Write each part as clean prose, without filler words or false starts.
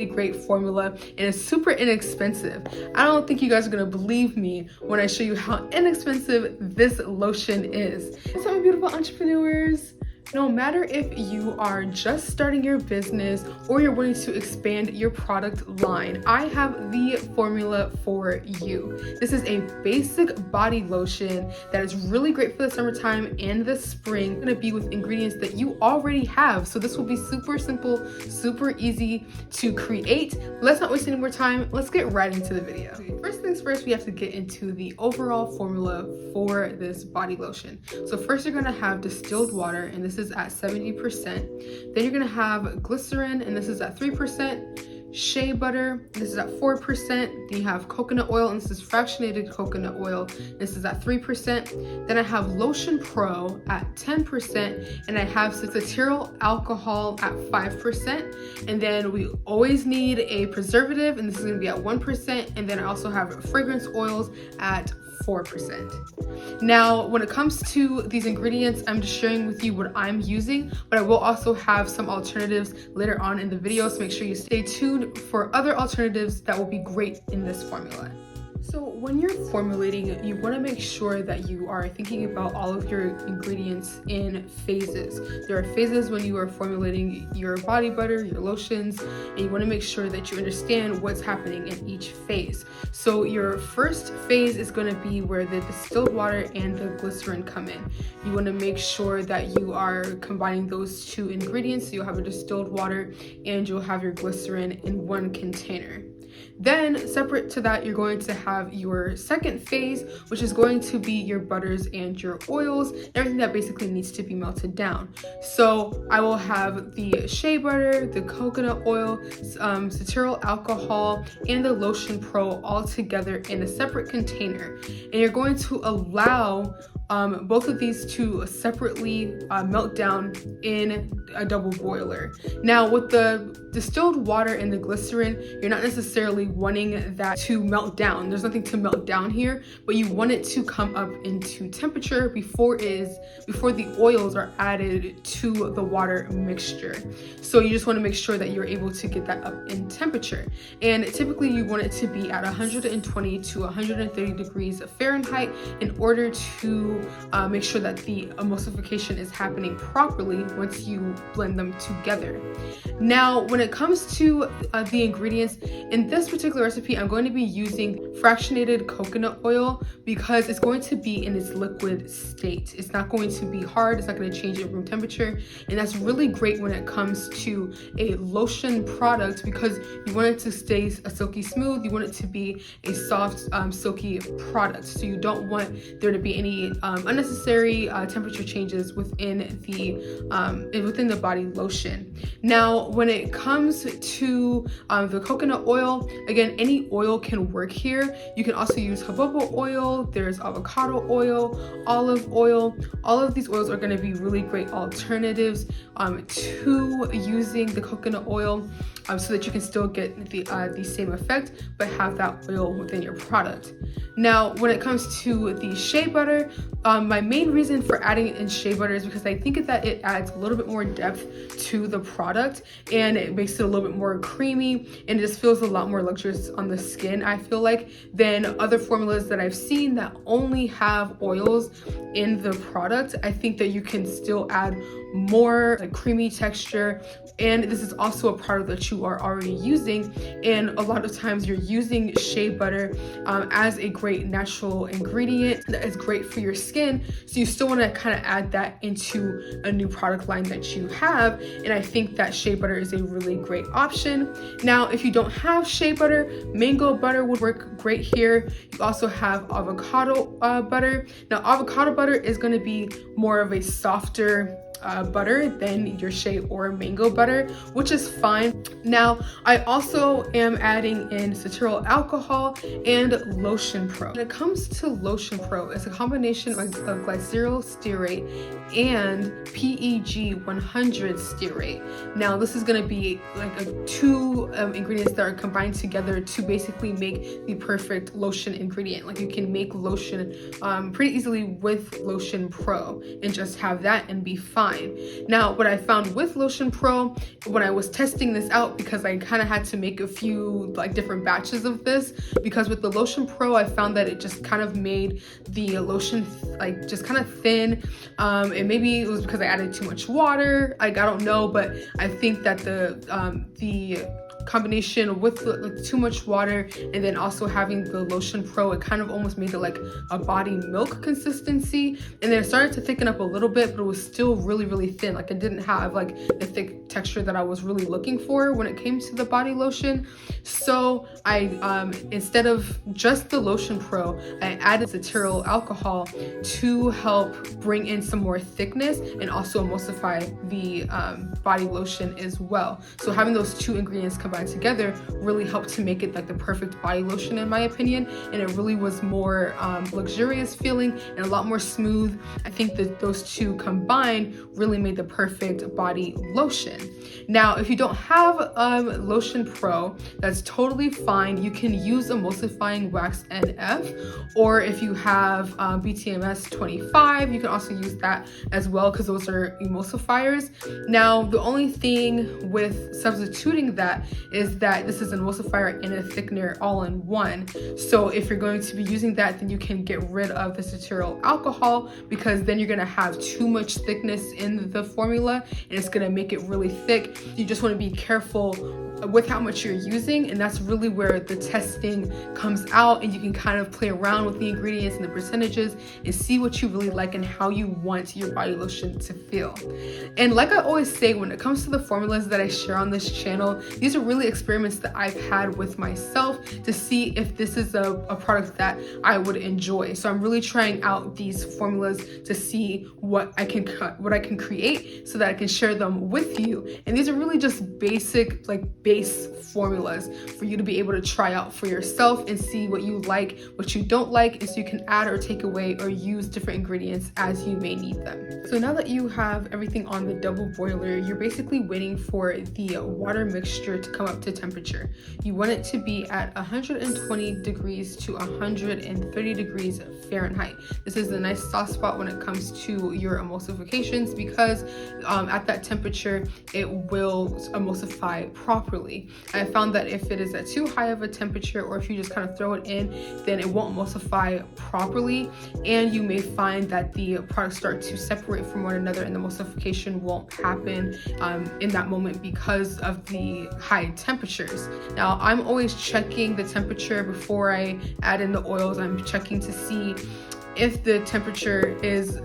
great formula, and it's super inexpensive. I don't think you guys are gonna believe me when I show you how inexpensive this lotion is. So my beautiful entrepreneurs, no matter if you are just starting your business or you're wanting to expand your product line, I have the formula for you. This is a basic body lotion that is really great for the summertime and the spring. It's gonna be with ingredients that you already have. So this will be super simple, super easy to create. Let's not waste any more time. Let's get right into the video. First things first, we have to get into the overall formula for this body lotion. So first you're gonna have distilled water, and this is at 70%. Then you're gonna have glycerin, and this is at 3%. Shea butter, this is at 4%. Then you have coconut oil, and this is fractionated coconut oil. This is at 3%. Then I have Lotion Pro at 10%, and I have cetyl alcohol at 5%. And then we always need a preservative, and this is gonna be at 1%. And then I also have fragrance oils at 4%. Now, when it comes to these ingredients, I'm just sharing with you what I'm using, but I will also have some alternatives later on in the video, so make sure you stay tuned for other alternatives that will be great in this formula. So when you're formulating, you want to make sure that you are thinking about all of your ingredients in phases. There are phases when you are formulating your body butter, your lotions, and you want to make sure that you understand what's happening in each phase. So your first phase is going to be where the distilled water and the glycerin come in. You want to make sure that you are combining those two ingredients. So you'll have a distilled water and you'll have your glycerin in one container. Then separate to that, you're going to have your second phase, which is going to be your butters and your oils, everything that basically needs to be melted down. So I will have the shea butter, the coconut oil, cetyl alcohol, and the Lotion Pro all together in a separate container. And you're going to allow both of these to separately melt down in a double boiler. Now with the distilled water and the glycerin, you're not necessarily wanting that to melt down. There's nothing to melt down here, but you want it to come up into temperature before the oils are added to the water mixture. So you just want to make sure that you're able to get that up in temperature. And typically you want it to be at 120 to 130 degrees Fahrenheit in order to make sure that the emulsification is happening properly once you blend them together. Now, when it comes to the ingredients, in this particular recipe, I'm going to be using fractionated coconut oil because it's going to be in its liquid state. It's not going to be hard, it's not going to change at room temperature, and that's really great when it comes to a lotion product because you want it to stay silky smooth, you want it to be a soft, silky product. So you don't want there to be any unnecessary temperature changes within the body lotion. Now, when it comes to the coconut oil, again, any oil can work here. You can also use jojoba oil, there's avocado oil, olive oil. All of these oils are going to be really great alternatives to using the coconut oil so that you can still get the same effect but have that oil within your product. Now, when it comes to the shea butter, my main reason for adding it in shea butter is because I think that it adds a little bit more depth to the product and it makes it a little bit more creamy and it just feels a lot more luxurious on the skin, I feel like, than other formulas that I've seen that only have oils in the product. I think that you can still add more like creamy texture, and this is also a product that you are already using, and a lot of times you're using shea butter as a great natural ingredient that is great for your skin, so you still want to kind of add that into a new product line that you have, and I think that shea butter is a really great option. Now, if you don't have shea butter, mango butter would work great here. You also have avocado butter. Now, avocado butter is going to be more of a softer butter than your shea or mango butter, which is fine. Now, I also am adding in cetyl alcohol and Lotion Pro. When it comes to Lotion Pro, it's a combination of glyceryl stearate and PEG 100 stearate. Now, this is going to be like two ingredients that are combined together to basically make the perfect lotion ingredient. Like, you can make lotion pretty easily with Lotion Pro and just have that and be fine. fine. Now, what I found with Lotion Pro, when I was testing this out, because I kind of had to make a few like different batches of this, because with the Lotion Pro, I found that it just kind of made the lotion like just kind of thin. And maybe it was because I added too much water. Like, I don't know, but I think that the combination with like too much water and then also having the Lotion Pro, it kind of almost made it like a body milk consistency, and then it started to thicken up a little bit, but it was still really thin. Like, it didn't have like the thick texture that I was really looking for when it came to the body lotion. So I instead of just the Lotion Pro, I added cetyl alcohol to help bring in some more thickness and also emulsify the body lotion as well. So having those two ingredients combined together really helped to make it like the perfect body lotion, in my opinion, and it really was more luxurious feeling and a lot more smooth. I think that those two combined really made the perfect body lotion. Now, if you don't have Lotion Pro, that's totally fine. You can use emulsifying wax NF, or if you have BTMS 25, you can also use that as well, because those are emulsifiers. Now, the only thing with substituting that is that this is an emulsifier and a thickener all in one. So if you're going to be using that, then you can get rid of the cetyl alcohol, because then you're going to have too much thickness in the formula and it's going to make it really thick. You just want to be careful with how much you're using, and that's really where the testing comes out, and you can kind of play around with the ingredients and the percentages and see what you really like and how you want your body lotion to feel. And like I always say, when it comes to the formulas that I share on this channel, these are really experiments that I've had with myself to see if this is a product that I would enjoy. So I'm really trying out these formulas to see what I can create so that I can share them with you. And these are really just basic, like base formulas for you to be able to try out for yourself and see what you like, what you don't like, and so you can add or take away or use different ingredients as you may need them. So now that you have everything on the double boiler, you're basically waiting for the water mixture to come up to temperature. You want it to be at 120 degrees to 130 degrees Fahrenheit. This is a nice soft spot when it comes to your emulsifications, because at that temperature it will emulsify properly. I found that if it is at too high of a temperature, or if you just kind of throw it in, then it won't emulsify properly, and you may find that the products start to separate from one another and the emulsification won't happen in that moment because of the high temperatures. Now, I'm always checking the temperature before I add in the oils. I'm checking to see if the temperature is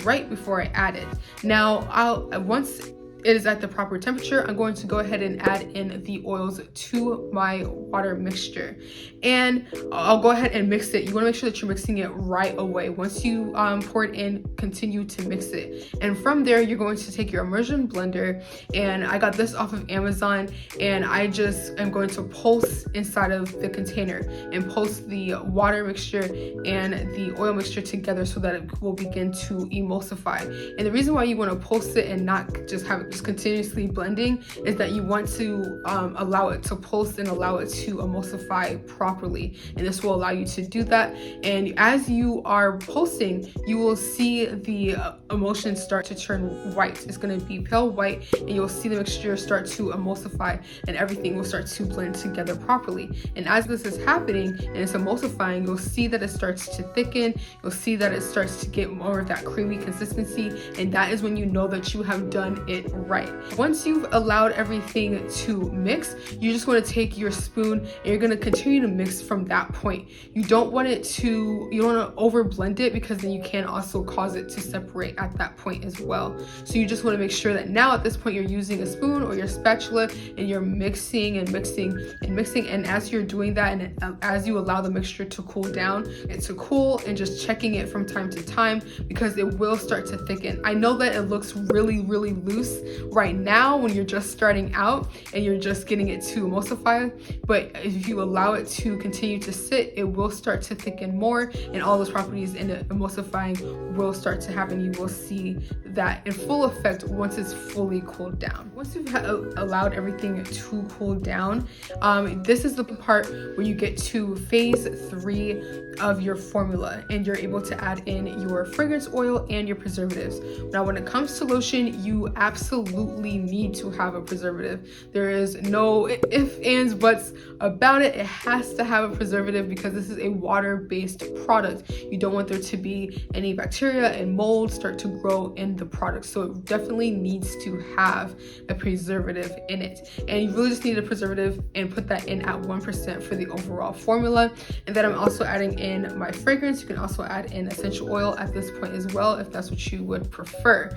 right before I add it. Now, once it is at the proper temperature, I'm going to go ahead and add in the oils to my water mixture, and I'll go ahead and mix it. You want to make sure that you're mixing it right away. Once you pour it in, continue to mix it, and from there you're going to take your immersion blender, and I got this off of Amazon, and I just am going to pulse inside of the container and pulse the water mixture and the oil mixture together so that it will begin to emulsify. And the reason why you want to pulse it and not just have it just continuously blending is that you want to allow it to pulse and allow it to emulsify properly, and this will allow you to do that. And as you are pulsing, you will see the emulsion start to turn white. It's going to be pale white, and you'll see the mixture start to emulsify, and everything will start to blend together properly. And as this is happening and it's emulsifying, you'll see that it starts to thicken. You'll see that it starts to get more of that creamy consistency, and that is when you know that you have done it right. Once you've allowed everything to mix, you just want to take your spoon and you're going to continue to mix from that point. You don't want to over blend it, because then you can also cause it to separate at that point as well. So you just want to make sure that now at this point you're using a spoon or your spatula and you're mixing and mixing and mixing, and as you're doing that, and as you allow the mixture to cool down, it's to cool, and just checking it from time to time, because it will start to thicken. I know that it looks really loose right now when you're just starting out and you're just getting it to emulsify, but if you allow it to continue to sit, it will start to thicken more, and all those properties in the emulsifying will start to happen. You will see that in full effect once it's fully cooled down. Once you've allowed everything to cool down, this is the part where you get to phase 3 of your formula, and you're able to add in your fragrance oil and your preservatives. Now, when it comes to lotion, you absolutely need to have a preservative. There is no ifs, ands, buts about it. It has to have a preservative because this is a water-based product. You don't want there to be any bacteria and mold start to grow in the product. So it definitely needs to have a preservative in it. And you really just need a preservative and put that in at 1% for the overall formula. And then I'm also adding in my fragrance. You can also add in essential oil at this point as well if that's what you would prefer.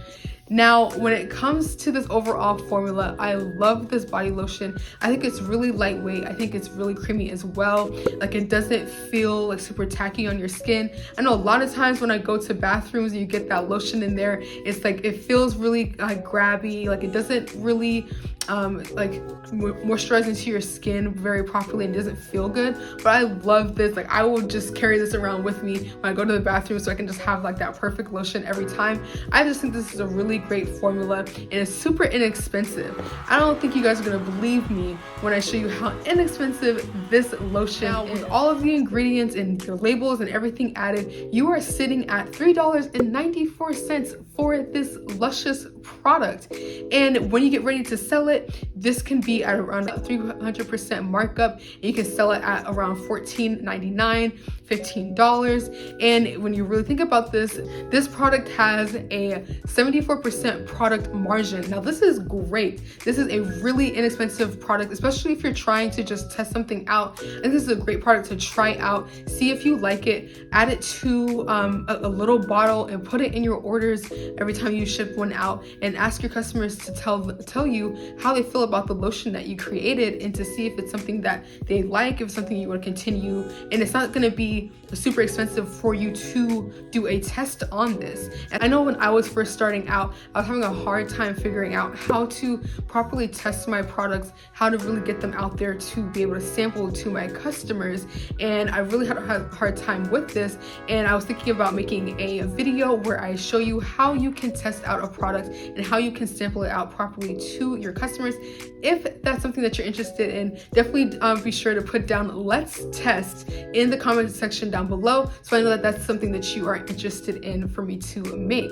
Now, when it comes to this overall formula, I love this body lotion. I think it's really lightweight. I think it's really creamy as well. Like, it doesn't feel like super tacky on your skin. I know a lot of times when I go to bathrooms and you get that lotion in there, it's like it feels really grabby. Like, it doesn't really moisturize into your skin very properly and doesn't feel good. But I love this. Like, I will just carry this around with me when I go to the bathroom so I can just have like that perfect lotion every time. I just think this is a really great formula, and it's super inexpensive. I don't think you guys are gonna believe me when I show you how inexpensive this lotion is. With all of the ingredients and the labels and everything added, you are sitting at $3.94 for this luscious product. And when you get ready to sell it, this can be at around a 300% markup, and you can sell it at around $14.99, $15. And when you really think about this, this product has a 74% product margin. Now, this is great. This is a really inexpensive product, especially if you're trying to just test something out. I think this is a great product to try out, see if you like it, add it to a little bottle and put it in your orders every time you ship one out, and ask your customers to tell you how they feel about the lotion that you created, and to see if it's something that they like, if it's something you want to continue. And it's not going to be super expensive for you to do a test on this. And I know when I was first starting out, I was having a hard time figuring out how to properly test my products, how to really get them out there to be able to sample to my customers. And I really had a hard time with this. And I was thinking about making a video where I show you how you can test out a product and how you can sample it out properly to your customers. If that's something that you're interested in, definitely be sure to put down "let's test" in the comment section down below, so I know that that's something that you are interested in for me to make.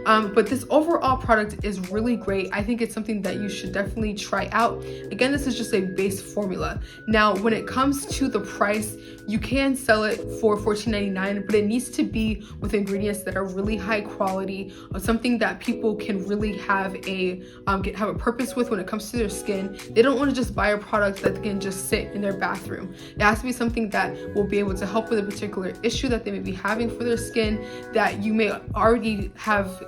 But this overall product is really great. I think it's something that you should definitely try out. Again, this is just a base formula. Now, when it comes to the price, you can sell it for $14.99, but it needs to be with ingredients that are really high quality, or something that people can really have a purpose with when it comes to their skin. They don't want to just buy a product that can just sit in their bathroom. It has to be something that will be able to help with a particular issue that they may be having for their skin, that you may already have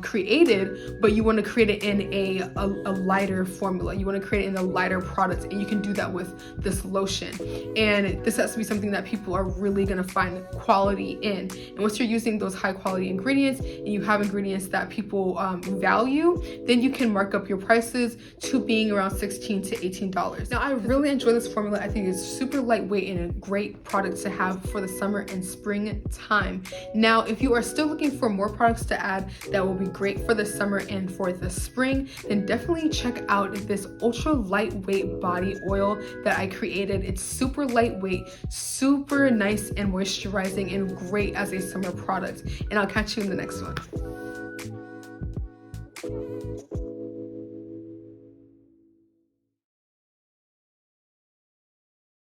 created, but you want to create it in a lighter formula. You want to create it in a lighter product, and you can do that with this lotion. And this has to be something that people are really going to find quality in. And once you're using those high quality ingredients, and you have ingredients that people value, then you can mark up your prices to being around $16 to $18. Now, I really enjoy this formula. I think it's super lightweight and a great product to have for the summer and spring time. Now, if you are still looking for more products to add that will be great for the summer and for the spring, then definitely check out this ultra lightweight body oil that I created. It's super lightweight, super nice and moisturizing, and great as a summer product. And I'll catch you in the next one.